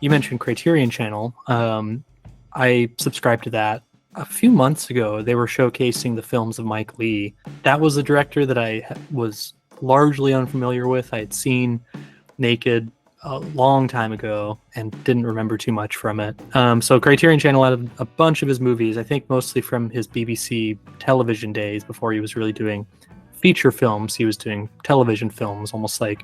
you mentioned Criterion Channel. I subscribed to that a few months ago. They were showcasing the films of Mike Leigh. That was a director that I was largely unfamiliar with. I had seen Naked a long time ago and didn't remember too much from it. So Criterion Channel had a bunch of his movies, I think mostly from his BBC television days before he was really doing feature films. He was doing television films, almost like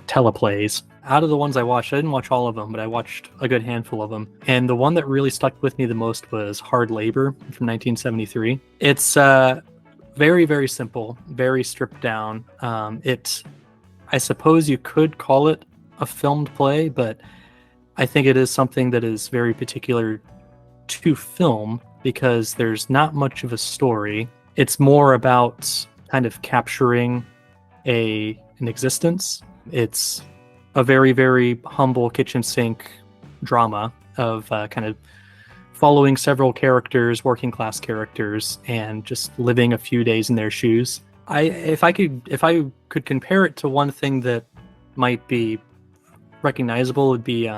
teleplays. Out of the ones I watched, I didn't watch all of them, but I watched a good handful of them. And the one that really stuck with me the most was Hard Labor from 1973. It's very, very simple, very stripped down. I suppose you could call it a filmed play, but I think it is something that is very particular to film because there's not much of a story. It's more about kind of capturing an existence. It's a very, very humble kitchen sink drama of kind of following several characters, working class characters, and just living a few days in their shoes. If I could compare it to one thing that might be recognizable, would be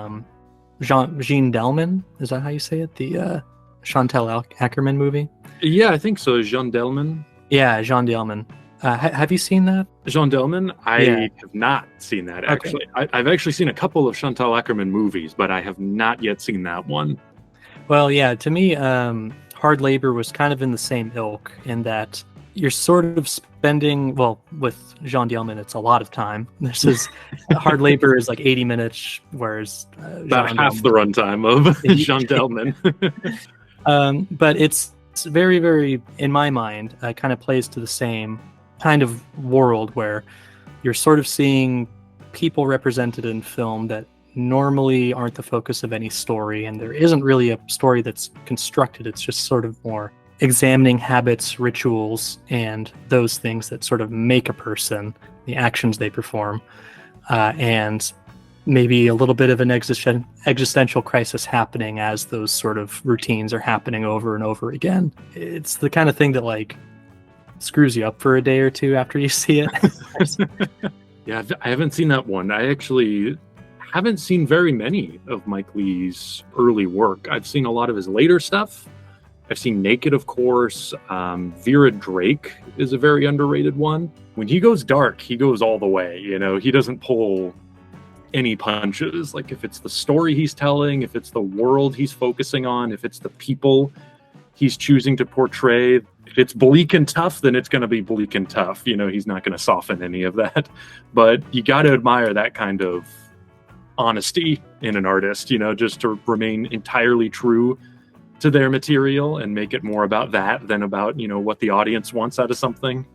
Jean Delman. Is that how you say it? The Chantal Ackerman movie? Yeah, I think so. Jean Delman. Yeah, Jean Delman. Have you seen that? Jean Delman? I have not seen that, actually. Okay. I've actually seen a couple of Chantal Ackerman movies, but I have not yet seen that one. Well, yeah, to me, Hard Labor was kind of in the same ilk in that you're sort of spending, well, with Jean Delman, it's a lot of time. This is Hard Labor is like 80 minutes, whereas about half the runtime of Jean Delman. But it's very, very, in my mind, kind of plays to the same kind of world where you're sort of seeing people represented in film that normally aren't the focus of any story, and there isn't really a story that's constructed. It's just sort of more examining habits, rituals, and those things that sort of make a person, the actions they perform, and maybe a little bit of an existential crisis happening as those sort of routines are happening over and over again. It's the kind of thing that like screws you up for a day or two after you see it. Yeah, I haven't seen that one. I actually haven't seen very many of Mike Leigh's early work. I've seen a lot of his later stuff. I've seen Naked, of course. Vera Drake is a very underrated one. When he goes dark, he goes all the way. You know, he doesn't pull any punches. Like if it's the story he's telling, if it's the world he's focusing on, if it's the people he's choosing to portray, if it's bleak and tough, then it's going to be bleak and tough. You know, he's not going to soften any of that. But you got to admire that kind of honesty in an artist, you know, just to remain entirely true to their material and make it more about that than about, you know, what the audience wants out of something.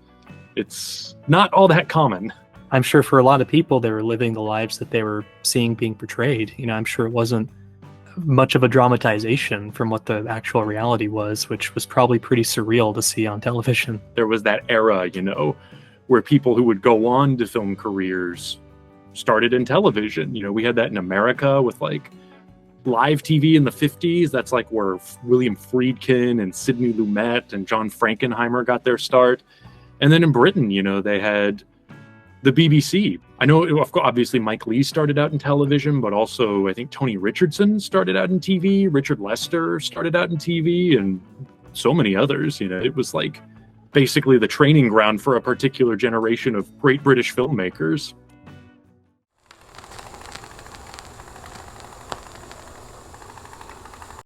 It's not all that common. I'm sure for a lot of people, they were living the lives that they were seeing being portrayed. You know, I'm sure it wasn't much of a dramatization from what the actual reality was, which was probably pretty surreal to see on television. There was that era, you know, where people who would go on to film careers started in television. You know, we had that in America with like live TV in the 50s. That's like where William Friedkin and Sidney Lumet and John Frankenheimer got their start. And then in Britain, you know, they had the BBC. I know, obviously, Mike Leigh started out in television, but also I think Tony Richardson started out in TV. Richard Lester started out in TV, and so many others. You know, it was like basically the training ground for a particular generation of great British filmmakers.